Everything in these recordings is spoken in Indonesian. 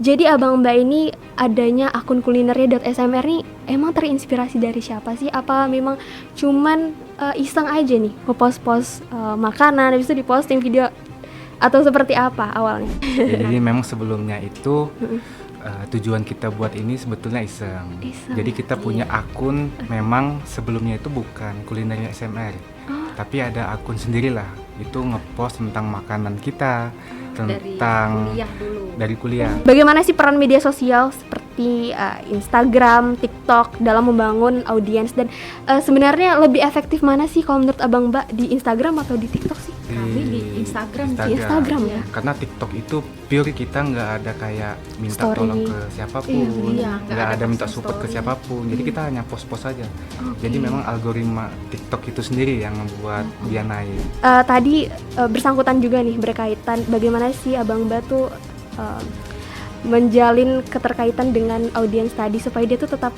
Jadi Abang Mbak ini adanya akun kulinernya.smr nih emang terinspirasi dari siapa sih? Apa memang cuman iseng aja nih ngepost-post makanan habis itu diposting video atau seperti apa awalnya? Jadi memang sebelumnya itu Mm-mm. tujuan kita buat ini sebetulnya iseng. Iseng. Jadi kita punya akun memang sebelumnya itu bukan kulinernya SMR, Oh. tapi ada akun sendirilah. Itu ngepost tentang makanan kita, Dari tentang kuliah dulu. dari kuliah. Bagaimana sih peran media sosial seperti Instagram, TikTok dalam membangun audiens dan sebenarnya lebih efektif mana sih kalau menurut Abang Mbak di Instagram atau di TikTok sih? Kami di Instagram. Di Instagram ya. Karena TikTok itu pure kita nggak ada kayak minta Story. tolong ke siapapun, Iya, nggak ada minta posting support ke story. siapapun. Jadi kita hanya post-post aja. Oke. Jadi memang algoritma TikTok itu sendiri yang membuat dia naik. Tadi bersangkutan juga nih berkaitan bagaimana sih Abang Mbak tuh menjalin keterkaitan dengan audiens tadi supaya dia tuh tetap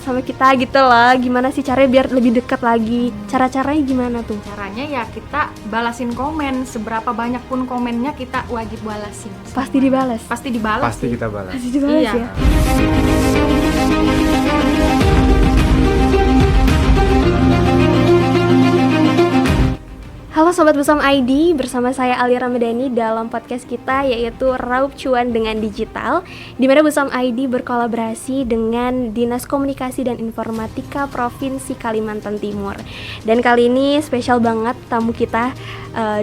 sama kita gitu lah. Gimana sih caranya biar lebih dekat lagi? Cara-caranya gimana tuh? Caranya ya kita balasin komen, seberapa banyak pun komennya kita wajib balasin. Pasti dibalas. Pasti dibalas. Pasti sih. kita balas. Pasti dibalas Iya. ya. Halo Sobat Busam ID, bersama saya Ali Ramadhani dalam podcast kita yaitu Raup Cuan dengan Digital, di mana Busam ID berkolaborasi dengan Dinas Komunikasi dan Informatika Provinsi Kalimantan Timur. Dan kali ini spesial banget tamu kita,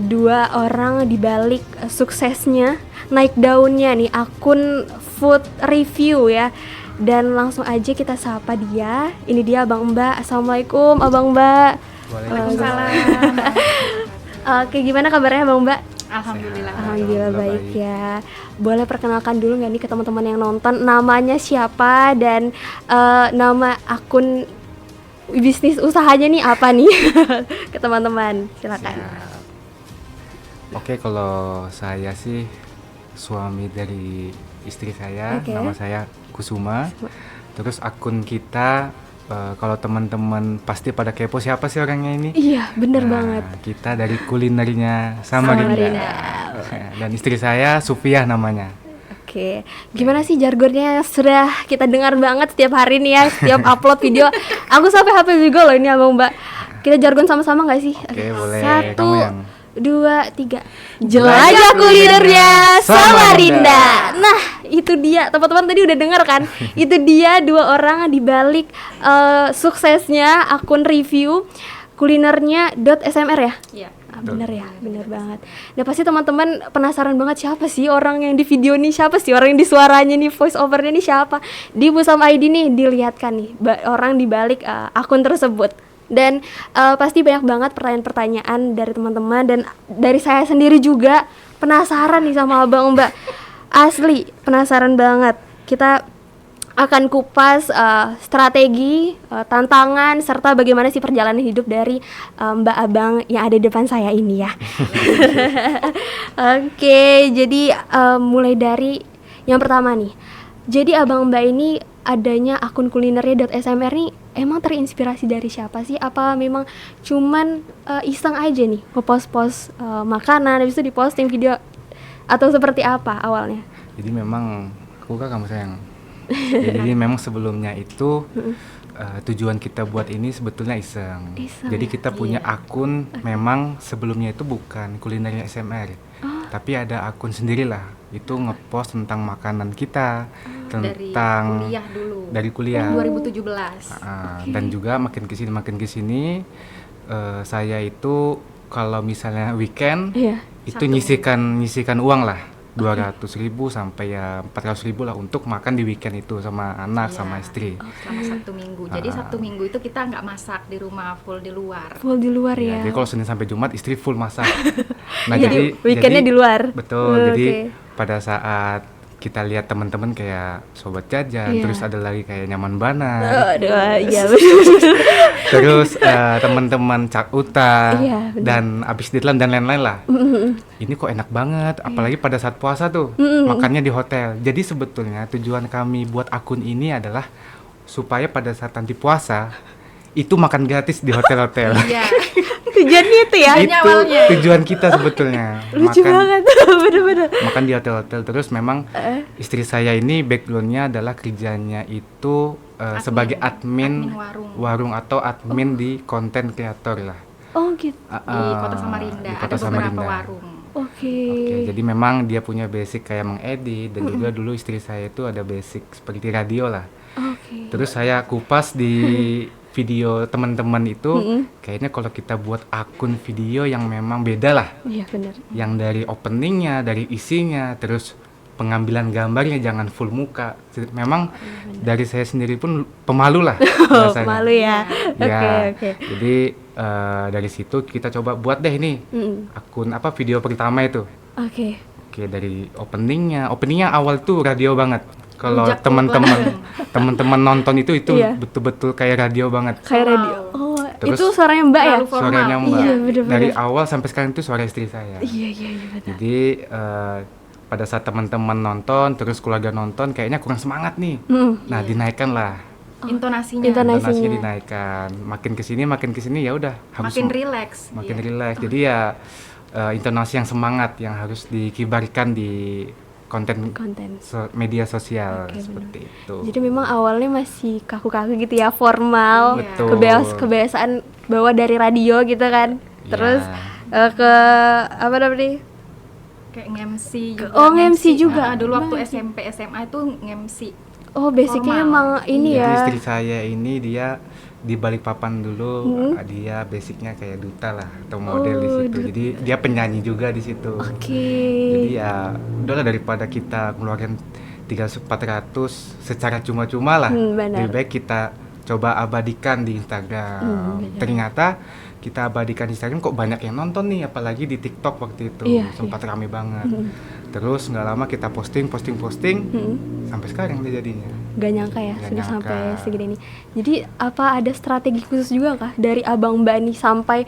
dua orang di balik suksesnya naik daunnya nih akun food review ya. Dan langsung aja kita sapa dia. Ini dia Abang Mbak. Assalamualaikum Abang Mbak. Waalaikumsalam. Oke, gimana kabarnya Bang Mbak? Alhamdulillah. Alhamdulillah baik baik. ya. Boleh perkenalkan dulu nggak nih ke teman-teman yang nonton namanya siapa dan nama akun bisnis usahanya nih apa nih ke teman-teman? Silakan. Siap. Oke, kalau saya sih suami dari istri saya, Oke. nama saya Kusuma. Terus akun kita kalau teman-teman pasti pada kepo siapa sih orangnya ini? Iya, bener Nah, banget. Kita dari kulinernya Samarinda. Samarinda. Dan istri saya Sufiah namanya. Oke, gimana sih jargonnya sudah kita dengar banget setiap hari nih ya, setiap upload video. Aku sampai hafal juga loh ini Abang Mbak. Kita jargon sama-sama nggak sih? Oke, boleh. Satu, Kamu yang 2, 3. Jelajah kulinernya Samarinda. Nah, itu dia. Teman-teman tadi udah dengar kan? Itu dia dua orang di balik suksesnya akun review kulinernya.smr ya. Iya. Bener ya, bener banget. Nah pasti teman-teman penasaran banget siapa sih orang yang di video nih, siapa sih orang yang di suaranya nih, voice overnya nih siapa. Di Busam ID nih dilihatkan nih orang di balik akun tersebut. Dan pasti banyak banget pertanyaan-pertanyaan dari teman-teman dan dari saya sendiri juga penasaran nih sama Abang Mbak. Asli penasaran banget. Kita akan kupas strategi, tantangan serta bagaimana sih perjalanan hidup dari Mbak Abang yang ada di depan saya ini ya. Oke, jadi mulai dari yang pertama nih. Jadi Abang Mbak ini adanya akun kulinernya.smr nih emang terinspirasi dari siapa sih? Apa memang cuman iseng aja nih ngepost-post makanan habis itu diposting video atau seperti apa awalnya? Jadi memang aku kamu sayang. Jadi memang sebelumnya itu tujuan kita buat ini sebetulnya iseng. Iseng. Jadi kita punya akun memang sebelumnya itu bukan kulinernya SMR, tapi ada akun sendirilah. Itu ngepost tentang makanan kita, Dari tentang kuliah dulu. dari kuliah. 2017. Dan juga makin kesini saya itu kalau misalnya weekend Iya. itu Sabtu. nyisikan uang lah 200.000 sampai ya 400.000 lah untuk makan di weekend itu sama anak Iya. sama istri. Selama Sabtu Minggu. Jadi Sabtu Minggu itu kita nggak masak di rumah, full di luar. Full di luar Ya, ya. jadi kalau Senin sampai Jumat istri full masak. Nah, Jadi weekendnya di luar. Betul. Jadi Oke. pada saat kita lihat teman-teman kayak sobat jajan, Iya. terus ada lagi kayak nyaman banar. Aduh, iya bener. Terus teman-teman Cak Uta Iya, bener. dan abis ditlan dan lain-lain lah. Ini kok enak banget, apalagi pada saat puasa tuh makannya di hotel. Jadi sebetulnya tujuan kami buat akun ini adalah supaya pada saat nanti puasa itu makan gratis di hotel-hotel. Iya. Tujuannya itu ya. Itu Itu awalnya. tujuan kita sebetulnya. Lucu banget. Bener-bener. Makan di hotel-hotel. Terus memang istri saya ini backgroundnya adalah kerjanya itu sebagai admin warung. warung atau admin di konten kreator lah. Oh gitu. Di Kota Samarinda Di ada Kota beberapa Samarinda. warung. Oke. Oke, jadi memang dia punya basic kayak mengedit dan juga dulu istri saya itu ada basic seperti radio lah. Oke. Terus saya kupas di video teman-teman itu, kayaknya kalau kita buat akun video yang memang beda lah, Iya benar. yang dari openingnya, dari isinya, terus pengambilan gambarnya jangan full muka. Memang dari saya sendiri pun pemalu lah Oh, bahasanya. malu ya. Ya, Oke. jadi dari situ kita coba buat deh ini akun apa video pertama itu. Oke. Oke, dari openingnya awal tuh radio banget. Kalau Rujak teman-teman nonton itu Iya. betul-betul kayak radio banget. Kayak radio. Wow. Oh, Terus itu suaranya Mbak ya? terlalu formal. Suaranya Mbak. Iya, bener-bener. Dari awal sampai sekarang itu suara istri saya. Iya benar. Jadi pada saat teman-teman nonton, terus keluarga nonton, kayaknya kurang semangat nih. Nah, dinaikkan lah. Intonasinya Intonasinya. Intonasinya dinaikkan. Makin kesini ya udah harus makin rileks. makin Iya. rileks. Jadi ya intonasi yang semangat yang harus dikibarkan di konten media sosial Oke, seperti itu. Jadi memang awalnya masih kaku-kaku gitu ya, formal, Iya. Betul. kebiasaan bawa dari radio gitu kan. Iya. Terus ke apa namanya? Kayak nge-MC juga. Oh, nge-MC juga. Dulu waktu Baik. SMP SMA itu nge-MC. Oh, basicnya Formal. emang ini Jadi ya. istri saya ini dia di Balikpapan dulu, dia basicnya kayak duta lah atau model di situ. Jadi dia penyanyi juga di situ. Oke. Jadi ya udahlah daripada kita keluarin 300-400 secara cuma-cuma lah. Benar. Lebih baik kita coba abadikan di Instagram. benar. Ternyata kita abadikan di Instagram kok banyak yang nonton nih, apalagi di TikTok waktu itu. Iya, Sempat rame banget. Terus nggak lama kita posting sampai sekarang dia jadinya. Gak nyangka ya, Nggak sudah nyangka. sampai segini nih. Jadi apa ada strategi khusus juga kah dari Abang Mbak nih sampai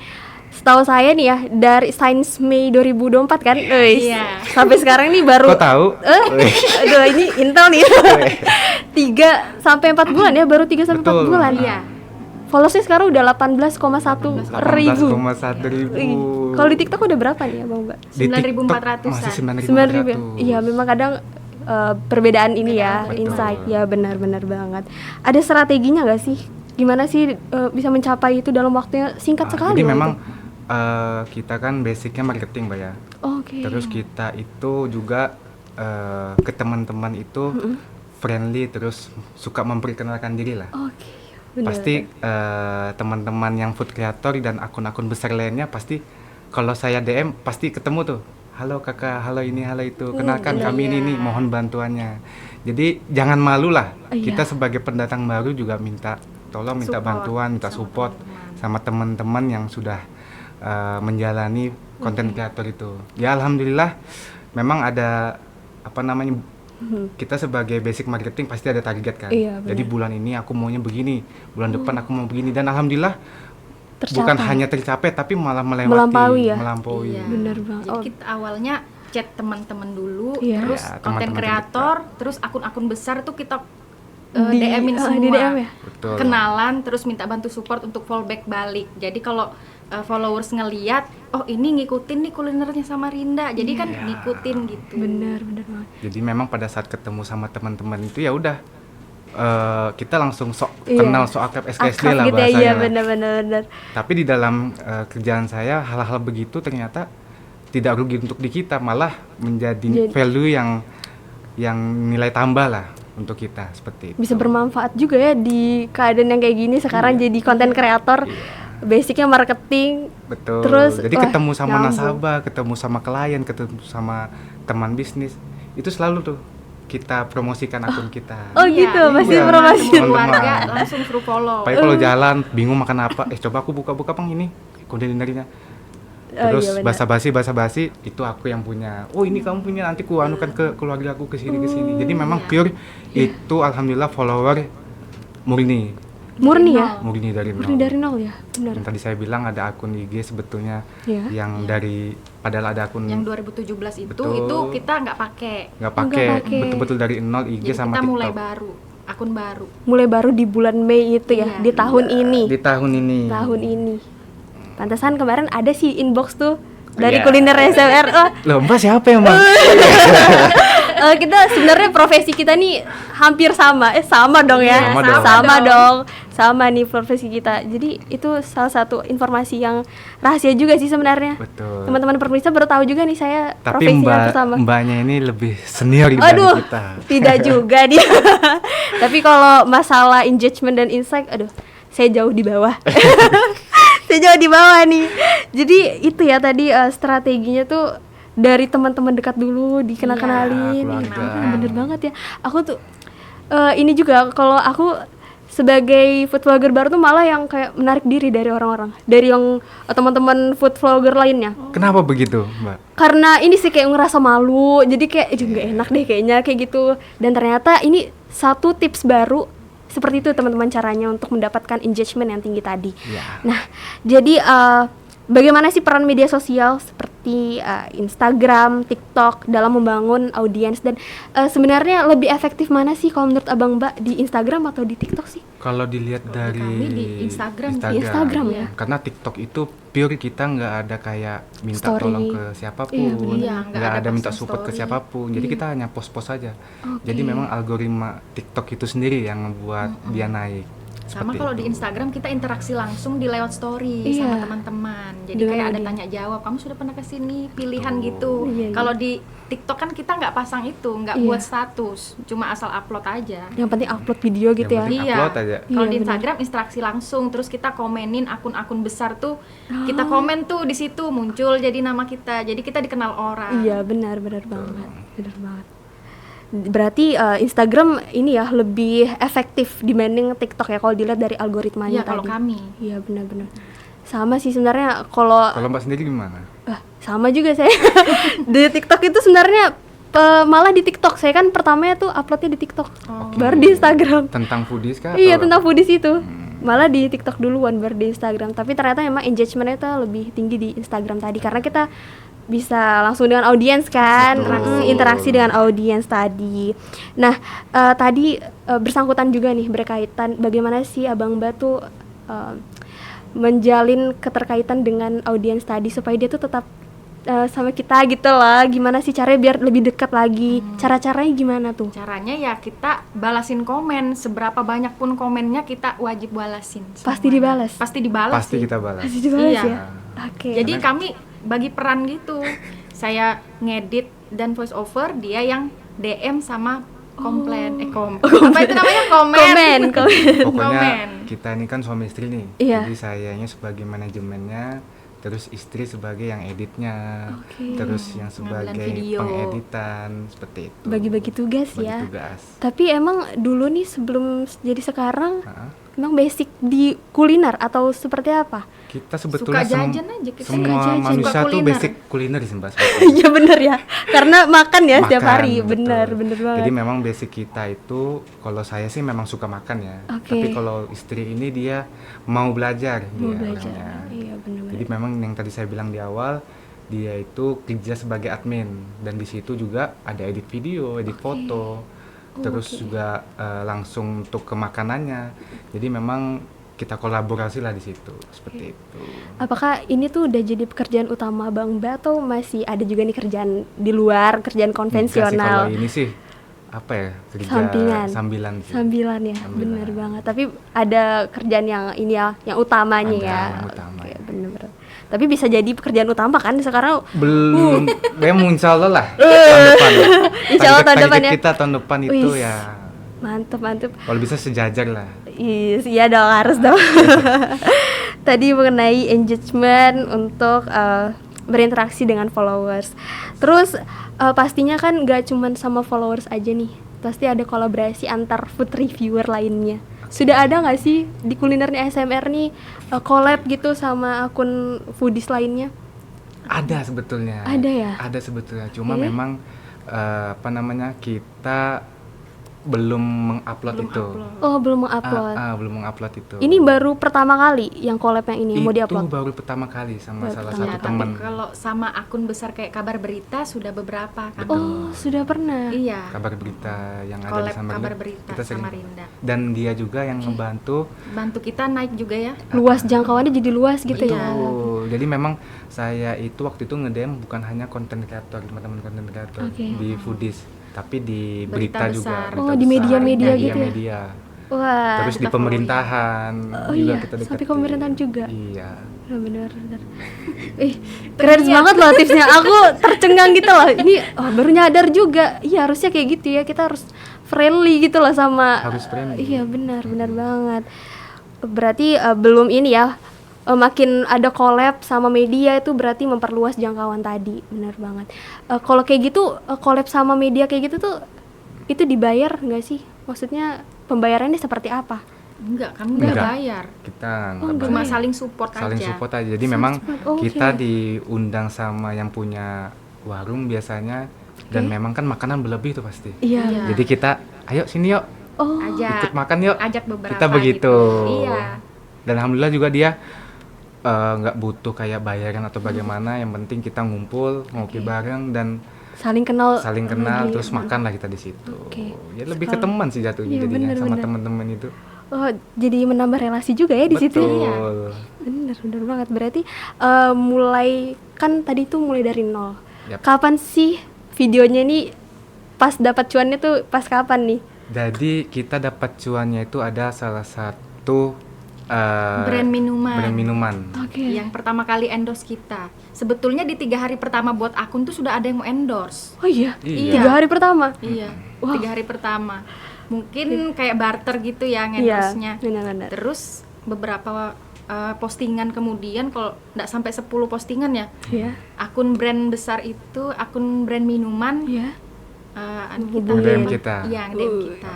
setahu saya nih ya dari Sains Mei 2024 kan? Iya. Sampai sekarang nih baru Kok tahu? aduh ini intel nih. 3 sampai 4 bulan ya, baru 3 sampai 4 Betul. bulan. Iya. Followersnya sekarang udah 18,1 ribu. 18,1 ribu. Ih, kalau di TikTok udah berapa nih Abang Mbak? Di TikTok 9.400-an. masih 9.000 ya? 9.400. Iya memang kadang perbedaan ini ya, Betul. insight ya, benar-benar banget. Ada strateginya nggak sih? Gimana sih bisa mencapai itu dalam waktunya singkat sekali? Jadi loh memang itu? kita kan basicnya marketing, Mbak ya. Oke. Terus kita itu juga ke teman-teman itu friendly, terus suka memperkenalkan diri lah. Oke. Benar. Pasti teman-teman yang food creator dan akun-akun besar lainnya pasti kalau saya DM pasti ketemu tuh. Halo kakak, halo ini, halo itu. Kenalkan kami ini nih, mohon bantuannya. Jadi jangan malu lah. Iya. Kita sebagai pendatang baru juga minta Support bantuan, minta sama support teman-teman. sama teman-teman yang sudah menjalani konten kreator itu. Ya alhamdulillah memang ada apa namanya, kita sebagai basic marketing pasti ada target kan. Iya, benar. Jadi bulan ini aku maunya begini, bulan depan aku mau begini, dan alhamdulillah Tercapai. bukan hanya tercapai tapi malah Melampaui ya? melampaui. Iya. Bener banget. Jadi Oh. kita awalnya chat teman-teman dulu, Iya. terus Iya, konten teman-teman kreator, terus akun-akun besar tuh kita Di- DM-in semua. di DM ya? Betul. Kenalan, terus minta bantu support untuk fallback balik. Jadi kalau followers ngeliat, oh ini ngikutin nih kulinernya Samarinda, jadi kan ngikutin gitu. Bener banget. Jadi memang pada saat ketemu sama teman-teman itu ya udah kita langsung Iya. kenal soal SKSD Akrab lah gitu ya, bahasanya. iya lah. bener. Tapi di dalam kerjaan saya hal-hal begitu ternyata tidak rugi untuk di kita, malah menjadi value yang nilai tambah lah untuk kita seperti itu. Bisa bermanfaat juga ya di keadaan yang kayak gini sekarang jadi konten kreator. Basicnya marketing. Betul. Terus, Jadi wah, ketemu sama nyambung. nasabah, ketemu sama klien, ketemu sama teman bisnis, itu selalu tuh kita promosikan akun kita. Oh gitu, masih iya. promosi. Teman-teman. Keluarga langsung suruh follow. Apalagi kalau jalan bingung makan apa, coba aku buka-buka Bang ini kulinernya. Terus iya, benar. basa-basi itu aku yang punya. Oh ini kamu punya, nanti ku anukan ke keluarga aku ke sini. Jadi memang pure itu alhamdulillah follower murni Murni ya? dari Murni nol. dari nol ya, benar. Yang tadi saya bilang ada akun IG sebetulnya Iya. yang dari padahal ada akun Yang 2017 itu Betul. kita nggak pakai. nggak pakai pakai. betul-betul dari nol IG Jadi sama kita TikTok. mulai baru akun baru. Mulai baru di bulan Mei itu ya, Iya. di tahun ini. Di tahun ini. Tahun ini. Pantesan kemarin ada sih inbox tuh dari Iya. kuliner SMR. Oh, Loh, Mbak siapa ya, Mbak? kita sebenarnya profesi kita nih hampir sama. Sama dong ya. Iya, sama dong. Sama dong. Sama nih profesi kita. Jadi itu salah satu informasi yang rahasia juga sih sebenarnya. Betul. Teman-teman pemirsa baru tahu juga nih saya Tapi profesinya hampir sama. mbaknya ini lebih senior dari Aduh, kita. tidak juga dia. Tapi kalau masalah engagement dan insight, aduh, saya jauh di bawah. Saya jauh di bawah nih. Jadi itu ya tadi strateginya tuh dari teman-teman dekat dulu dikenal-kenalin. Iya, Itu keluarga. kan bener banget ya. Aku tuh ini juga kalau aku sebagai food vlogger baru tuh malah yang kayak menarik diri dari orang-orang, dari yang teman-teman food vlogger lainnya. Kenapa begitu, Mbak? Karena ini sih kayak ngerasa malu, jadi kayak nggak enak deh kayaknya kayak gitu. Dan ternyata ini satu tips baru seperti itu teman-teman caranya untuk mendapatkan engagement yang tinggi tadi. Ya. Nah, jadi bagaimana sih peran media sosial seperti Instagram, TikTok dalam membangun audiens dan sebenarnya lebih efektif mana sih kalau menurut Abang Mbak di Instagram atau di TikTok sih? Kalau dilihat Kalau dari kami di Instagram. Di Instagram ya. Karena TikTok itu pure kita nggak ada kayak minta Story. tolong ke siapapun, Iya, benar. Iya, nggak nggak ada ada minta posting support ke story. siapapun. Jadi kita hanya post-post saja. Oke. Jadi memang algoritma TikTok itu sendiri yang membuat dia naik. Sama Seperti kalau di itu. Instagram kita interaksi langsung di lewat story Iya. sama teman-teman. Jadi Dengan kayak ada audiens. tanya jawab, kamu sudah pernah kesini, pilihan Betul. gitu. Iya, iya. Kalau di TikTok kan kita nggak pasang itu, nggak Iya. buat status, cuma asal upload aja. Yang penting upload video gitu ya. Yang penting upload aja. Kalau Iya, di benar. Instagram interaksi langsung, terus kita komenin akun-akun besar tuh, kita komen tuh di situ muncul jadi nama kita, jadi kita dikenal orang. Iya benar banget, benar banget. Berarti Instagram ini ya lebih efektif dibanding TikTok ya kalau dilihat dari algoritmanya Iya kalau tadi. kami. Iya benar-benar. Sama sih sebenarnya kalau Kalau Mbak sendiri gimana? sama juga saya di TikTok itu sebenarnya malah di TikTok saya kan pertamanya tuh uploadnya di TikTok, baru di Instagram. Tentang foodies kah? Iya atau tentang apa? foodies itu. Malah di TikTok duluan baru di Instagram. Tapi ternyata emang engagementnya tuh lebih tinggi di Instagram tadi karena kita bisa langsung dengan audiens kan, Betul. interaksi dengan audiens tadi. Nah, tadi bersangkutan juga nih berkaitan bagaimana sih Abang Mbak tuh menjalin keterkaitan dengan audiens tadi supaya dia tuh tetap sama kita gitu lah. Gimana sih caranya biar lebih dekat lagi? Cara-caranya gimana tuh? Caranya ya kita balasin komen, seberapa banyak pun komennya kita wajib balasin. Pasti semua. dibalas? Pasti dibalas Pasti sih. kita balas. Pasti dibalas Iya. ya? Oke. Jadi kami bagi peran gitu. Saya ngedit dan voice over, dia yang DM sama komplain. Apa itu namanya? Komen. Pokoknya Komen. kita ini kan suami istri nih. Iya. Jadi sayanya sebagai manajemennya, terus istri sebagai yang editnya, Oke. terus yang Pengambilan sebagai video. pengeditan, seperti itu. Bagi-bagi tugas Bagi ya. tugas. Tapi emang dulu nih sebelum jadi sekarang Nah, emang basic di kuliner atau seperti apa? kita sebetulnya Suka jajan aja kita. semua Suka jajan. manusia Suka tuh kuliner. basic kuliner sih Mbak. Iya bener ya, karena makan ya setiap Makan, hari, betul. bener banget. Jadi memang basic kita itu, kalau saya sih memang suka makan ya. Oke. Tapi kalau istri ini dia mau belajar, Mau dia belajar, orangnya. iya bener-bener. Jadi memang yang tadi saya bilang di awal, dia itu kerja sebagai admin dan di situ juga ada edit video, edit foto, terus juga langsung untuk ke makanannya. Jadi memang kita kolaborasi lah di situ, seperti itu. Apakah ini tuh udah jadi pekerjaan utama Bang Mbak atau masih ada juga nih kerjaan di luar, kerjaan Enggak sih, konvensional? kalau ini sih apa ya, kerja Sampingan. sambilan sih. Sambilan ya, Sambilan. bener banget. Tapi ada kerjaan yang ini ya, yang utamanya Ada ya. yang utama. Oke, bener-bener. Tapi bisa jadi pekerjaan utama kan sekarang. Belum, insya Allah lah tahun depan. Insya Allah tahun depan Target ya. kita tahun depan itu Wis. ya, Mantep. kalau bisa sejajar lah. Iya dong, harus dong. Tadi mengenai engagement untuk berinteraksi dengan followers. Terus pastinya kan gak cuman sama followers aja nih, pasti ada kolaborasi antar food reviewer lainnya. Sudah ada nggak sih di kulinernya SMR nih collab gitu sama akun foodies lainnya? Ada sebetulnya. Ada ya? Ada sebetulnya. Cuma Oke. memang apa namanya, kita belum mengupload Belum itu. upload. Oh, belum mengupload. Belum mengupload itu. Ini baru pertama kali yang collab yang ini yang mau Itu diupload. baru pertama kali sama Baru salah pertama satu Ya, teman. tapi kalau sama akun besar kayak Kabar Berita sudah beberapa kan. Oh, sudah pernah. Iya. Kabar berita yang ada di Collab Samarinda. Kabar Berita Kita sering. sama Rinda. Dan dia juga yang ngebantu. Bantu kita naik juga ya. Luas jangkauannya jadi luas gitu ya. Betul. Jadi memang saya itu waktu itu nge-DM bukan hanya konten kreator, teman-teman konten kreator Oke. di Foodies, tapi di Berita berita juga. besar. berita Oh, di besar, media-media gitu ya? media. Wah. Terus di kita pemerintahan Oh juga iya, kita sampai deketin. ke pemerintahan juga. Iya. Benar. Keren banget loh tipsnya. Aku tercengang gitu loh. Ini baru nyadar juga. Iya, harusnya kayak gitu ya. Kita harus friendly gitu loh sama. Harus friendly. Iya, benar banget. Berarti belum ini ya. Makin ada collab sama media itu berarti memperluas jangkauan tadi. Benar banget. Kalau kayak gitu collab sama media kayak gitu tuh itu dibayar nggak sih? Maksudnya pembayarannya seperti apa? Enggak, kami nggak Enggak. bayar. Kita nggak enggak Cuma bayar. saling support Saling aja. support aja. Jadi memang support, oke. kita diundang sama yang punya warung biasanya dan memang kan makanan berlebih tuh pasti. Iya. Iya. Jadi kita ayo sini yuk, Oh, Ajak. ikut makan yuk. Ajak beberapa. Kita begitu. Gitu. Iya. Dan alhamdulillah juga dia nggak butuh kayak bayaran atau bagaimana. Yang penting kita ngumpul, ngopi bareng dan saling kenal. saling kenal, lagi. terus makan lah kita di situ. Oke. Ya lebih ke teman sih jatuhnya Iya, jadinya sama bener. teman-teman itu. Oh, jadi menambah relasi juga ya di situ. Betul. Bener banget. Berarti mulai kan tadi tuh mulai dari nol. Yap. Kapan sih videonya nih pas dapat cuannya tuh pas kapan nih? Jadi kita dapat cuannya itu ada salah satu Brand minuman. brand minuman. Oke. Yang pertama kali endorse kita. Sebetulnya di 3 hari pertama buat akun tuh sudah ada yang mau endorse. Oh iya. Iya. 3 hari pertama. Iya. Wow. 3 hari pertama. Mungkin kayak barter gitu ya Iya. endorse-nya. Benar-benar. Terus beberapa postingan kemudian, kalau nggak sampai 10 postingan ya, Iya. akun brand besar itu, akun brand minuman, Iya. DM kita. Iya, DM kita.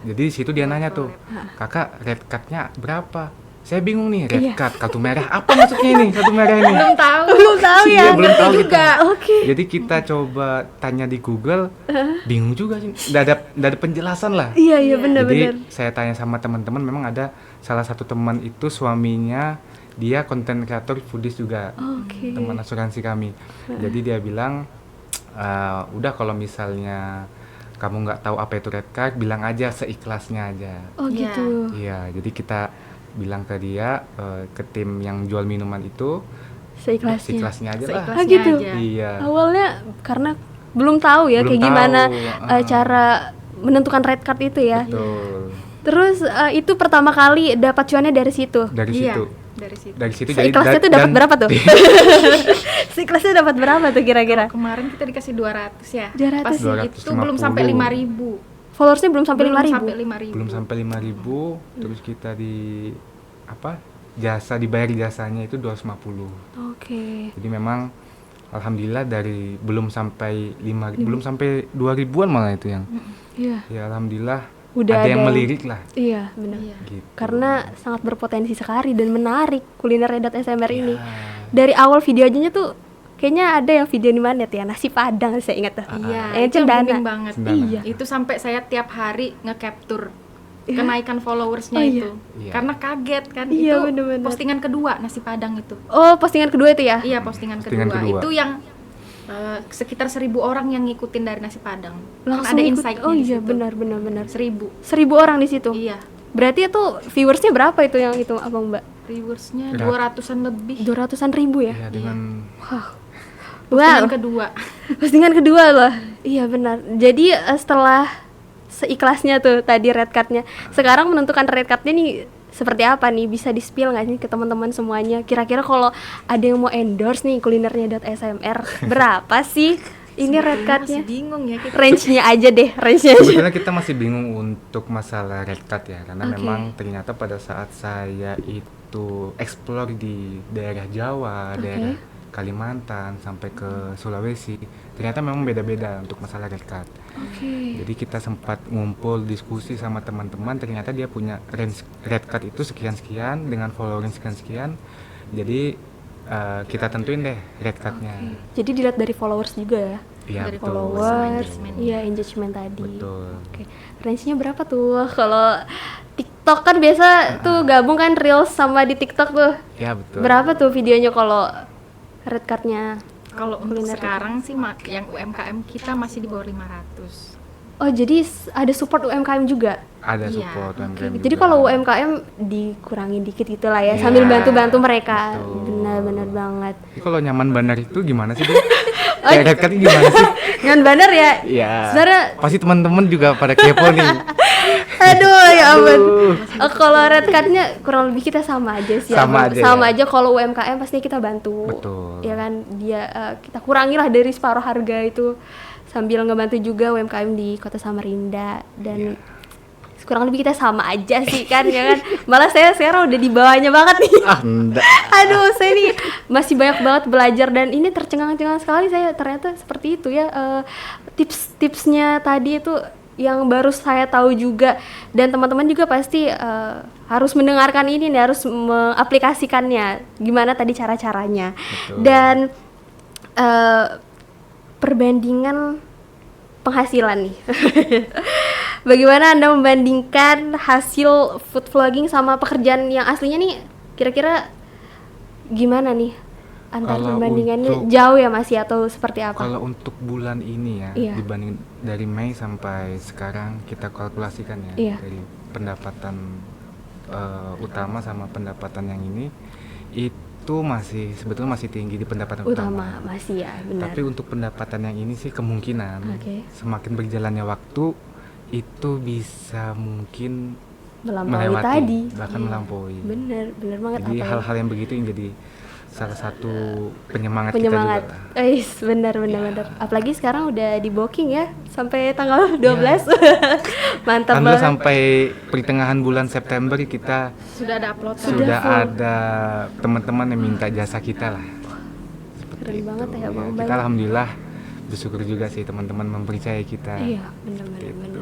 Jadi di situ dia nanya tuh, kakak red card-nya berapa? Saya bingung nih, red Iya. card kartu merah apa maksudnya ini? Kartu merah ini. Belum tahu. Belum tahu ya. Iya, belum tahu juga. kita. Oke. Jadi kita coba tanya di Google, bingung juga sih. Nggak ada penjelasan lah. Iya, Iya. benar-benar. Jadi saya tanya sama teman-teman, memang ada salah satu teman itu suaminya dia konten kreator foodies juga, Oke. teman asuransi kami. Jadi dia bilang, udah kalau misalnya kamu nggak tahu apa itu red card, bilang aja seikhlasnya aja. Oh Iya. gitu. Iya, jadi kita bilang ke dia, ke tim yang jual minuman itu, Seikhlasnya. seikhlasnya aja lah. Seikhlasnya Ah, gitu? aja. Iya. Awalnya karena belum tahu ya Belum kayak gimana tahu, cara menentukan red card itu ya. Betul. Terus itu pertama kali dapat cuannya dari situ. Dari Iya, situ. dari situ. Dari situ Seikhlasnya tuh dapat berapa tuh? Seikhlasnya dapat berapa tuh kira-kira? Kemarin kita dikasih 200 ya. 200. Pas itu 250. belum sampai 5.000. Followersnya belum sampai 5.000. Sampai 5.000. Belum sampai 5.000, terus kita di dibayar jasanya itu 250. Oke. Jadi memang alhamdulillah dari belum sampai 2.000-an malah itu yang. Iya. Ya alhamdulillah Udah ada yang ada melirik lah Iya, benar. Iya. gitu. Karena sangat berpotensi sekali dan menarik kuliner Redat.SMR ini. Ya. Dari awal videonya tuh kayaknya ada yang video di mana tuh ya, nasi Padang saya ingat tuh. Iya, Yang itu cendana. booming banget. Cendana. Iya. Itu sampai saya tiap hari nge-capture Iya. kenaikan followersnya Oh, iya. itu. Iya. Karena kaget kan. Iya, Itu bener-bener. postingan kedua nasi Padang itu. Oh, postingan kedua itu ya? Iya, postingan Postingan kedua. kedua. Itu yang sekitar 1.000 orang yang ngikutin dari nasi Padang. Langsung kan ada ikut. insight-nya Oh di iya, situ. benar. 1.000. 1.000 orang di situ. Iya. Berarti itu viewersnya berapa itu yang itu Abang Mbak? Viewersnya Berat. 200-an lebih. 200-an ribu ya? Ya dengan Postingan Wow. kedua. Postingan kedua loh. Iya benar. Jadi setelah seikhlasnya tuh tadi red card-nya, sekarang menentukan red card-nya nih seperti apa nih? Bisa di-spill nggak nih ke teman-teman semuanya? Kira-kira kalau ada yang mau endorse nih kulinernya.smr, berapa sih ini red Sebetulnya card-nya? masih bingung ya kita. Range-nya aja deh, range-nya aja. sebetulnya kita masih bingung untuk masalah red card ya, karena Oke. memang ternyata pada saat saya itu explore di daerah Jawa, daerah Kalimantan sampai ke Sulawesi, ternyata memang beda-beda untuk masalah red card. Oke. Jadi kita sempat ngumpul diskusi sama teman-teman, ternyata dia punya range red card itu sekian-sekian dengan following sekian-sekian. Jadi kita tentuin deh red card-nya. Jadi dilihat dari followers juga ya? Iya Dari betul. Followers, engagement. iya engagement tadi. Betul. Oke. range-nya berapa tuh? Kalau TikTok kan biasa tuh gabung kan Reels sama di TikTok tuh. Ya betul. Berapa tuh videonya kalau red card-nya? Kalau untuk Kuliner. sekarang sih yang UMKM kita masih di bawah 500. Oh, jadi ada support UMKM juga. Ada Iya. support UMKM Jadi juga. kalau UMKM dikurangin dikit gitu lah ya, Iya, sambil bantu-bantu mereka. betul. Benar-benar banget. Jadi kalau nyaman bandar itu gimana sih dia? Kayak red card gimana sih? Ngan bener ya? Iya. Sebenarnya, Pasti teman-teman juga pada kepo nih. aduh ya ampun. Kalau red card-nya kurang lebih kita sama aja sih. Sama aja Sama ya? aja kalau UMKM pasti kita bantu. Betul. Ya kan, dia kita kurangi lah dari separuh harga itu, sambil ngebantu juga UMKM di Kota Samarinda. Dan kurang lebih kita sama aja sih kan, ya kan. Malah saya sekarang udah di bawahnya banget nih. Ah, enggak. Aduh, saya nih masih banyak banget belajar dan ini tercengang-cengang sekali saya, ternyata seperti itu ya. Tips-tipsnya tadi itu yang baru saya tahu juga, dan teman-teman juga pasti harus mendengarkan ini nih, harus mengaplikasikannya. Gimana tadi cara-caranya. Betul. Dan perbandingan penghasilan nih. Bagaimana Anda membandingkan hasil food vlogging sama pekerjaan yang aslinya nih? Kira-kira gimana nih? Antara Kalau perbandingannya untuk- jauh ya masih atau seperti apa? Kalau untuk bulan ini ya, Iya. dibanding dari Mei sampai sekarang kita kalkulasikan ya, Iya. dari pendapatan utama sama pendapatan yang ini, itu masih sebetulnya masih tinggi di pendapatan Utama masih ya, benar. Tapi untuk pendapatan yang ini sih kemungkinan Oke. semakin berjalannya waktu itu bisa mungkin Melampaui melewati, tadi. bahkan Iya. melampaui. Bener banget. Jadi apa ya? hal-hal yang begitu yang jadi salah satu penyemangat, Penyemangat. kita juga lah. Bener. Apalagi sekarang udah di booking ya sampai tanggal 12. Mantap Alhamdulillah banget. sampai pertengahan bulan September kita Sudah ada upload. sudah full. ada teman-teman yang minta jasa kita lah. Keren banget ya, Bang. Kita alhamdulillah bersyukur juga sih teman-teman mempercayai kita. Iya, bener. Gitu.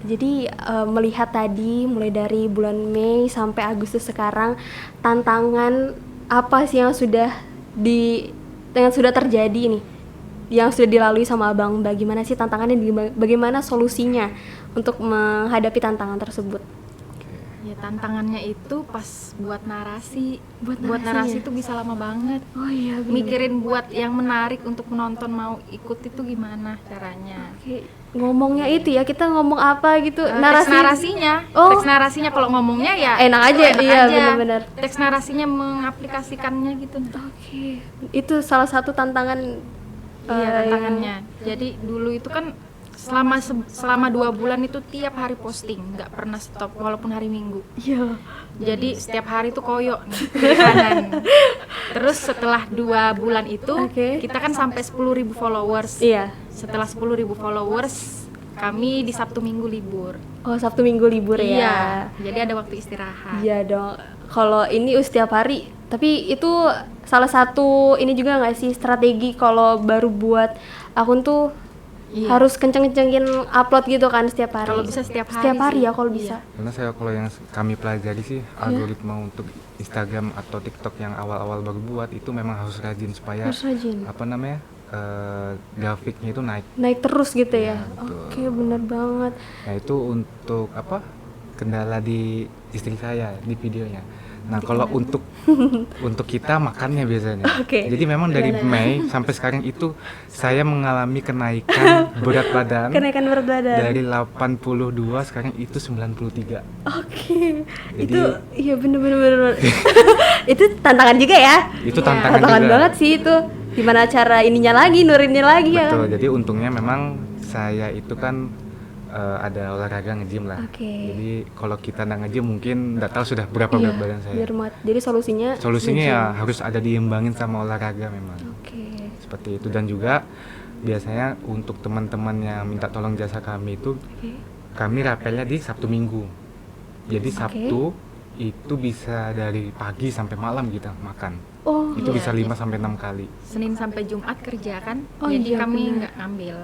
Jadi melihat tadi mulai dari bulan Mei sampai Agustus sekarang, tantangan apa sih yang sudah terjadi nih, yang sudah dilalui sama Abang? Bagaimana sih tantangannya? Bagaimana solusinya untuk menghadapi tantangan tersebut? Ya tantangannya itu pas buat narasi. Buat Buat narasinya. narasi itu bisa lama banget. Oh iya, Mikirin buat yang menarik untuk penonton mau ikut itu gimana caranya. Oke, ngomongnya itu ya, kita ngomong apa gitu, Teks narasinya, Oh. teks narasinya kalau ngomongnya ya Enak aja, iya, benar-benar. Teks narasinya mengaplikasikannya gitu. Oke, itu salah satu tantangan. Iya tantangannya. Jadi dulu itu kan selama 2 bulan itu tiap hari posting, nggak pernah stop walaupun hari Minggu. Iya. Jadi setiap hari tuh koyok nih, kiri kanan. Terus setelah 2 bulan itu Oke. kita kan sampai 10.000 followers. Iya. Setelah 10.000 followers kami di Sabtu Minggu libur. Oh, Sabtu Minggu libur ya. Iya. Jadi ada waktu istirahat. Iya dong. Kalau ini setiap hari, tapi itu salah satu ini juga nggak sih strategi kalau baru buat akun tuh Iya. harus kenceng-kencengin upload gitu kan setiap hari. Kalau bisa setiap hari Setiap hari sih. ya kalau Iya. bisa. Karena kalau yang kami pelajari sih Iya. algoritma untuk Instagram atau TikTok yang awal-awal baru buat itu memang harus rajin supaya Harus rajin. apa namanya grafiknya itu naik. Naik terus gitu ya. Iya, betul. Oke, bener banget. Nah itu untuk apa kendala di istri saya di videonya. Nah kalau untuk kita makannya biasanya. Oke. Jadi memang dari Mei sampai sekarang itu saya mengalami kenaikan berat badan Kenaikan berat badan. dari 82 sekarang itu 93. Oke. Jadi- Itu iya bener. Itu tantangan juga ya. Itu Iya. tantangan juga. banget sih itu. Gimana cara ininya lagi, nurinnya lagi ya. Betul. Jadi untungnya memang saya itu kan ada olahraga nge-gym lah. Oke. Jadi kalau kita nggak nge-gym mungkin nggak tahu sudah berapa Iya, berat badan saya. biar muat. Jadi solusinya Solusinya ya nge-gym. harus ada diimbangin sama olahraga memang. Oke. Seperti itu. Dan juga biasanya untuk teman-teman yang minta tolong jasa kami itu Oke. kami rapelnya di Sabtu Minggu. Jadi Oke. Sabtu itu bisa dari pagi sampai malam kita makan. Oh, Itu Iya, bisa 5 iya. sampai 6 kali. Senin sampai Jumat kerja kan. Oh Jadi iya, kami benar. nggak ngambil.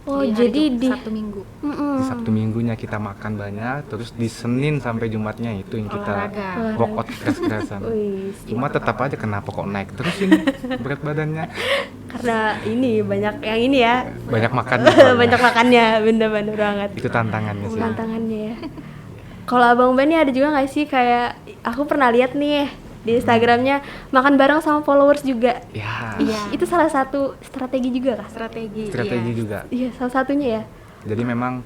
Oh, hari jadi di Sabtu Minggu. Di Sabtu Minggunya kita makan banyak, terus di Senin sampai Jumatnya itu yang kita Olahraga. workout keras-kerasan. Wih, Cuma tetap aja kenapa kok naik terus ini berat badannya. karena ini banyak yang ini ya. Banyak makan. Banyak makannya, bener-bener banget. Itu tantangannya sih. Tantangannya ya. Kalau Abang Ban nih ada juga nggak sih kayak aku pernah lihat nih di Instagramnya makan bareng sama followers juga. Ya, Iya. Itu salah satu strategi juga kah? Strategi iya. juga. Iya, salah satunya ya. Jadi memang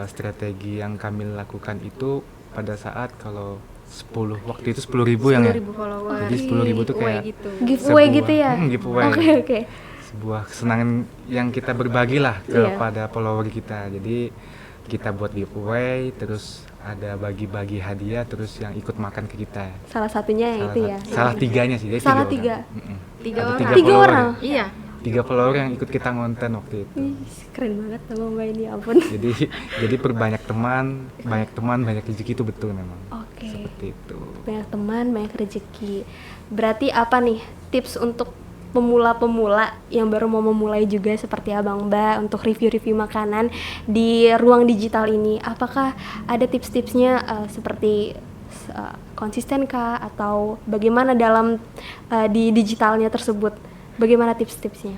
strategi yang kami lakukan itu pada saat kalau 10 waktu itu 10.000 yang ya. 10.000 followers. Jadi 10.000 tuh Giveaway kayak gitu. Giveaway sebuah- gitu ya. giveaway. Oke. Sebuah kesenangan yang kita berbagi lah Iya. kepada follower kita. Jadi kita buat giveaway, terus ada bagi-bagi hadiah, terus yang ikut makan ke kita. Salah satunya yang itu ya. Salah tiganya sih. Jadi Salah 3 tiga. orang. Mm-mm. Tiga Ada orang. 3 Tiga follower. orang? Iya. 3 follower yang ikut kita ngonten waktu itu. Ih, keren banget Abang Ban ini, ampun. Jadi perbanyak teman, banyak rezeki itu betul memang. Oke. Seperti itu. Banyak teman, banyak rezeki. Berarti apa nih tips untuk pemula-pemula yang baru mau memulai juga seperti Abang Mbak untuk review-review makanan di ruang digital ini? Apakah ada tips-tipsnya seperti konsisten kah atau bagaimana dalam di digitalnya tersebut? Bagaimana tips-tipsnya?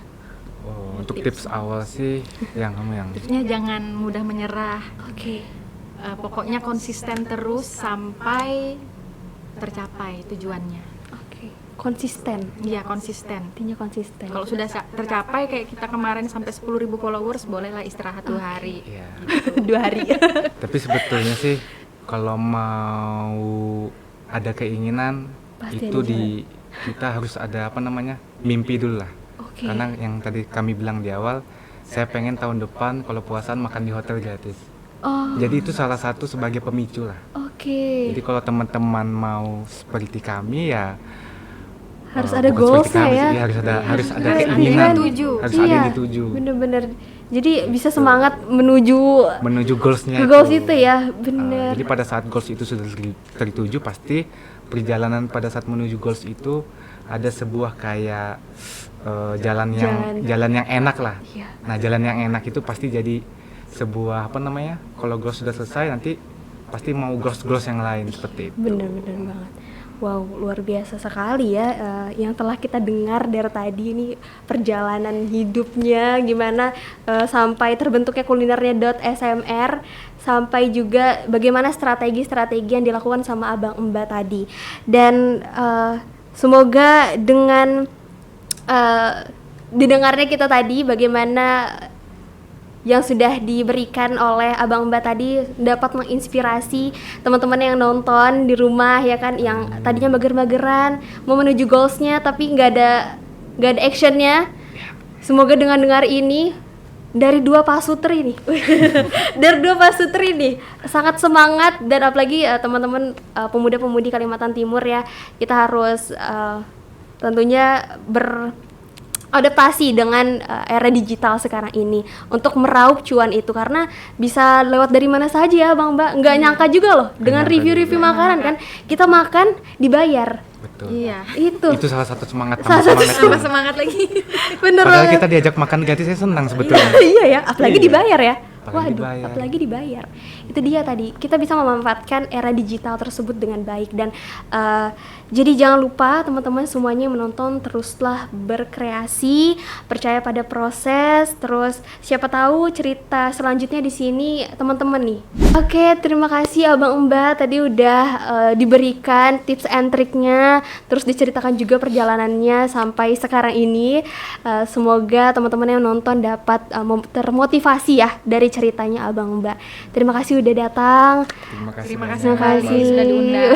Oh, untuk tips awal sih yang kamu yang Tipsnya jangan mudah menyerah. Oke. Pokoknya konsisten terus sampai tercapai tujuannya. Oke. Konsisten. Iya, konsisten. Intinya konsisten. Kalau sudah tercapai kayak kita kemarin sampai 10.000 followers, bolehlah istirahat 2 hari. Iya. 2 hari. Tapi sebetulnya sih kalau mau ada keinginan Pasti itu ada kita harus ada mimpi dulu lah. Oke. Karena yang tadi kami bilang di awal, saya pengen tahun depan kalau puasan makan di hotel gratis. Oh, Jadi itu salah satu sebagai pemicu lah. oke. Jadi kalau teman-teman mau seperti kami ya Harus bukan ada seperti goals-nya kami ya. sih, harus ada Harus keinginan, ada yang dituju. harus ada yang Iya, dituju bener-bener. Jadi bisa semangat menuju menuju goalsnya ke goals itu ya, bener. Jadi pada saat goals itu sudah tertuju, pasti perjalanan pada saat menuju goals itu ada sebuah kayak jalan yang enak lah. Iya. Nah, jalan yang enak itu pasti jadi sebuah kalau goals sudah selesai nanti pasti mau goals yang lain seperti itu. Bener-bener banget. Wow, luar biasa sekali ya yang telah kita dengar dari tadi ini perjalanan hidupnya gimana sampai terbentuknya kulinernya.smr sampai juga bagaimana strategi-strategi yang dilakukan sama Abang Mbak tadi. Dan semoga dengan didengarnya kita tadi bagaimana yang sudah diberikan oleh Abang Mbak tadi dapat menginspirasi teman-teman yang nonton di rumah ya kan, yang tadinya mager-mageran mau menuju goalsnya tapi nggak ada actionnya. Semoga dengan dengar ini dari 2 pasutri nih dari 2 pasutri nih sangat semangat, dan apalagi teman-teman pemuda-pemudi Kalimantan Timur ya, kita harus tentunya beradaptasi dengan era digital sekarang ini untuk meraup cuan itu, karena bisa lewat dari mana saja ya Bang Mbak. Nggak nyangka juga loh dengan nyangka review-review juga. makanan kan, kita makan dibayar. Betul. Iya. Itu salah satu semangat Salah tambah satu semangat. Tambah semangat lagi. Bener Padahal banget. kita diajak makan gratis saya senang sebetulnya. Iya ya, apalagi Iya. dibayar ya. Apalagi Waduh, dibayar. apalagi dibayar. Itu dia tadi, kita bisa memanfaatkan era digital tersebut dengan baik. Dan jadi jangan lupa teman-teman semuanya yang menonton, teruslah berkreasi, percaya pada proses, terus siapa tahu cerita selanjutnya di sini teman-teman nih. Oke, terima kasih Abang Mbak tadi udah diberikan tips and triknya, terus diceritakan juga perjalanannya sampai sekarang ini. Semoga teman-teman yang nonton dapat termotivasi ya dari ceritanya Abang Mbak. Terima kasih udah datang. Terima kasih. Terima kasih Terima banyak. kasih. sudah diundang.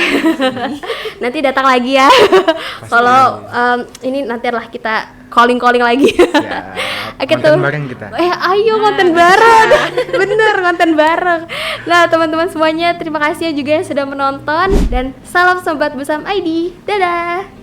Nanti datang lagi ya. Kalau ini nantilah kita calling lagi. Ya, Oke konten tuh. bareng kita. Ayo konten bareng. Bener, konten bareng. Nah, teman-teman semuanya terima kasih juga yang sudah menonton, dan salam sobat Busam ID. Dadah.